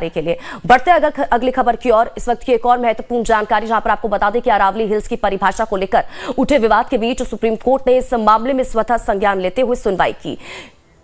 के लिए बढ़ते अगली खबर की ओर। इस वक्त की एक और महत्वपूर्ण जानकारी जहां पर आपको बता दें कि अरावली हिल्स की परिभाषा को लेकर उठे विवाद के बीच सुप्रीम कोर्ट ने इस मामले में स्वतः संज्ञान लेते हुए सुनवाई की।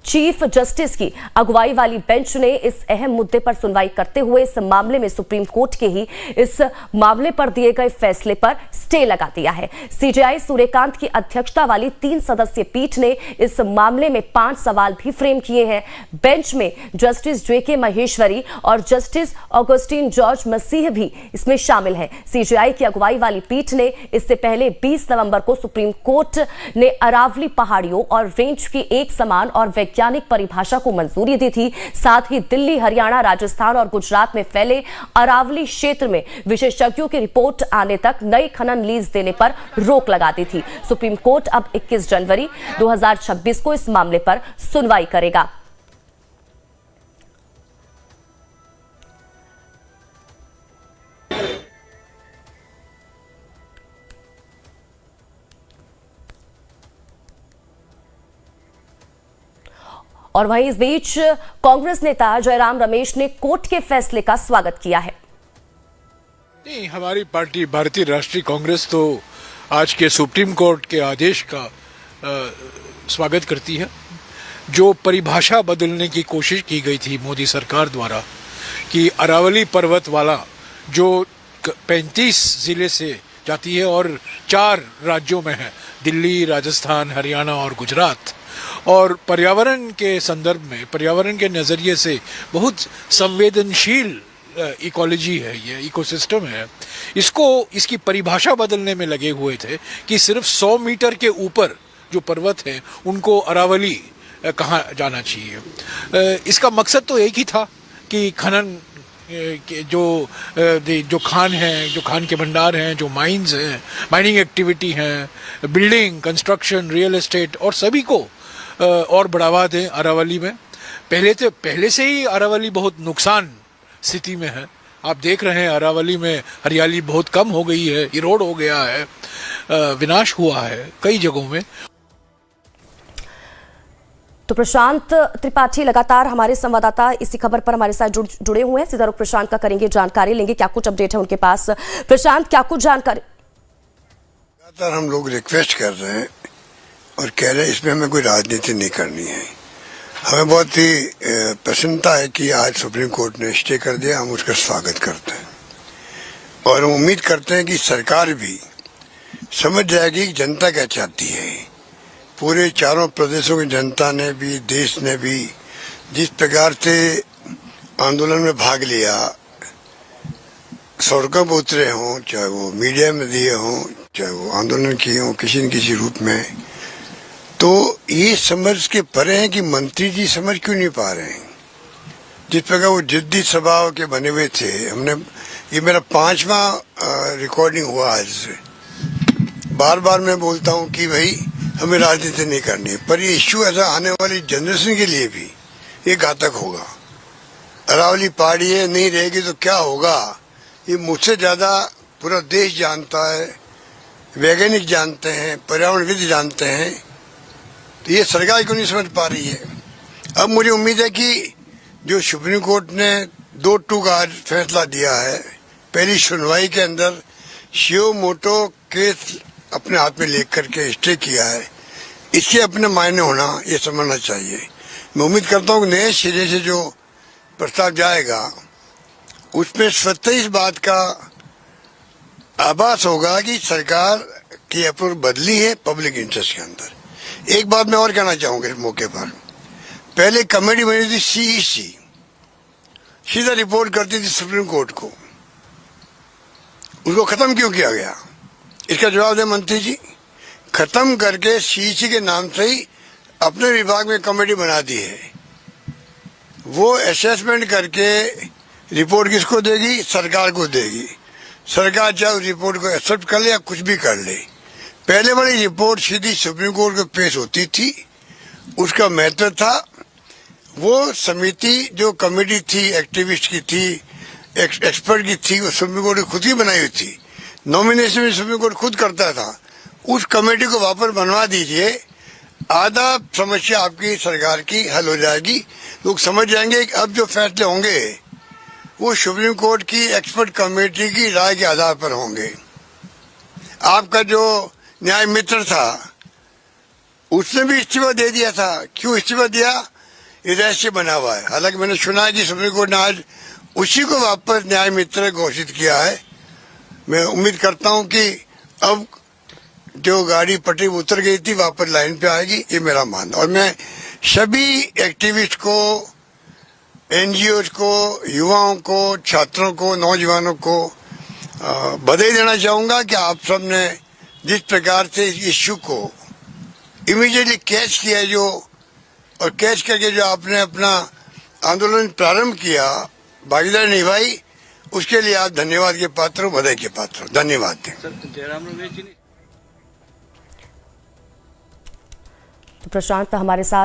चीफ जस्टिस की अगुवाई वाली बेंच ने इस अहम मुद्दे पर सुनवाई करते हुए इस मामले में सुप्रीम कोर्ट के ही इस मामले पर दिए गए फैसले पर स्टे लगा दिया है। सीजेआई सूर्यकांत की अध्यक्षता वाली 3 सदस्यीय पीठ ने इस मामले में 5 सवाल भी फ्रेम किए हैं। बेंच में जस्टिस जेके महेश्वरी और जस्टिस ऑगस्टिन जॉर्ज मसीह भी इसमें शामिल हैं। सीजेआई की अगुवाई वाली पीठ ने इससे पहले 20 नवंबर को सुप्रीम कोर्ट ने अरावली पहाड़ियों और रेंज की एक समान और वैज्ञानिक परिभाषा को मंजूरी दी थी। साथ ही दिल्ली, हरियाणा, राजस्थान और गुजरात में फैले अरावली क्षेत्र में विशेषज्ञों की रिपोर्ट आने तक नई खनन लीज देने पर रोक लगा दी थी। सुप्रीम कोर्ट अब 21 जनवरी 2026 को इस मामले पर सुनवाई करेगा। और वहीं इस बीच कांग्रेस नेता जयराम रमेश ने कोर्ट के फैसले का स्वागत किया है। नहीं, हमारी पार्टी भारतीय राष्ट्रीय कांग्रेस तो आज के सुप्रीम कोर्ट के आदेश का स्वागत करती है। जो परिभाषा बदलने की कोशिश की गई थी मोदी सरकार द्वारा कि अरावली पर्वत वाला जो 35 जिले से जाती है और 4 राज्यों में है, दिल्ली, राजस्थान, हरियाणा और गुजरात, और पर्यावरण के संदर्भ में, पर्यावरण के नज़रिए से बहुत संवेदनशील इकोलॉजी है, ये इकोसिस्टम है। इसकी परिभाषा बदलने में लगे हुए थे कि सिर्फ 100 मीटर के ऊपर जो पर्वत हैं उनको अरावली कहा जाना चाहिए। इसका मकसद तो एक ही था कि खनन जो खान हैं, जो खान के भंडार हैं, जो माइंस हैं, माइनिंग एक्टिविटी हैं, बिल्डिंग, कंस्ट्रक्शन, रियल एस्टेट और सभी को और बढ़ावा दें अरावली में। पहले से ही अरावली बहुत नुकसान स्थिति में है। आप देख रहे हैं अरावली में हरियाली बहुत कम हो गई है, इरोड हो गया है, विनाश हुआ है कई जगहों में। तो प्रशांत त्रिपाठी लगातार हमारे संवाददाता इसी खबर पर हमारे साथ जुड़े हुए हैं। सीधा रुख प्रशांत का करेंगे, जानकारी लेंगे क्या कुछ अपडेट है उनके पास। प्रशांत, क्या कुछ जानकारी? लगातार हम लोग रिक्वेस्ट कर रहे हैं और कह रहे हैं इसमें हमें कोई राजनीति नहीं करनी है। हमें बहुत ही प्रसन्नता है कि आज सुप्रीम कोर्ट ने स्टे कर दिया। हम उसका स्वागत करते हैं और हम उम्मीद करते हैं कि सरकार भी समझ जाएगी कि जनता क्या चाहती है। पूरे चारों प्रदेशों की जनता ने भी, देश ने भी जिस प्रकार से आंदोलन में भाग लिया, सड़कों पर उतरे हों, चाहे वो मीडिया में दिए हों, चाहे वो आंदोलन किए हों किसी न किसी रूप में, तो ये समझ के परे हैं कि मंत्री जी समझ क्यों नहीं पा रहे हैं। जिस प्रकार वो जिद्दी स्वभाव के बने हुए थे, ये मेरा 5वां रिकॉर्डिंग हुआ आज से। बार बार मैं बोलता हूँ कि भाई हमें राजनीति नहीं करनी है, पर ये इश्यू ऐसा आने वाली जनरेशन के लिए भी ये घातक होगा। अरावली पहाड़ी है, नहीं रहेगी तो क्या होगा, ये मुझसे ज्यादा पूरा देश जानता है, वैज्ञानिक जानते हैं, पर्यावरणविद जानते हैं। तो ये सरकार क्यों नहीं समझ पा रही है। अब मुझे उम्मीद है कि जो सुप्रीम कोर्ट ने 2-2 का आज फैसला दिया है, पहली सुनवाई के अंदर शियो मोटो केस अपने हाथ में लेकर के स्टे किया है, इसके अपने मायने होना ये समझना चाहिए। मैं उम्मीद करता हूँ कि नए सिरे से जो प्रस्ताव जाएगा उसमें स्वतः इस बात का आभास होगा कि सरकार की अप्रोच बदली है पब्लिक इंटरेस्ट के अंदर। एक बात मैं और कहना चाहूंगा इस मौके पर, पहले कमेटी बनी थी सीईसी, सीधा रिपोर्ट करती थी सुप्रीम कोर्ट को, उसको खत्म क्यों किया गया, इसका जवाब दें मंत्री जी। खत्म करके सीईसी के नाम से ही अपने विभाग में कमेटी बना दी है। वो असेसमेंट करके रिपोर्ट किसको देगी, सरकार को देगी। सरकार चाहे उस रिपोर्ट को एक्सेप्ट कर ले या कुछ भी कर ले, पहले वाली रिपोर्ट सीधी सुप्रीम कोर्ट को पेश होती थी। उसका महत्व था, वो समिति जो कमेटी थी, एक्टिविस्ट की थी, एक्सपर्ट की थी, वो सुप्रीम कोर्ट ने खुद ही बनाई हुई थी। नॉमिनेशन भी सुप्रीम कोर्ट खुद करता था। उस कमेटी को वापस बनवा दीजिए, आधा समस्या आपकी सरकार की हल हो जाएगी। लोग समझ जाएंगे कि अब जो फैसले होंगे वो सुप्रीम कोर्ट की एक्सपर्ट कमेटी की राय के आधार पर होंगे। आपका जो न्याय मित्र था उसने भी इस्तीफा दे दिया था। क्यों इस्तीफा दिया, ये रहस्य बना हुआ है। हालांकि मैंने सुना है कि सुप्रीम कोर्ट ने आज उसी को वापस न्याय मित्र घोषित किया है। मैं उम्मीद करता हूं कि अब जो गाड़ी पटरी उतर गई थी वापस लाइन पे आएगी, ये मेरा मानना। और मैं सभी एक्टिविस्ट को, एनजीओ को, युवाओं को, छात्रों को, नौजवानों को बधाई देना चाहूंगा कि आप सब ने जिस प्रकार से इस इश्यू को इमीडिएटली कैच किया जो, और कैच करके जो आपने अपना आंदोलन प्रारंभ किया, भागीदारी निभाई, उसके लिए आप धन्यवाद के पात्र हो, बधाई के पात्र हो। धन्यवाद दें। तो प्रशांत हमारे साथ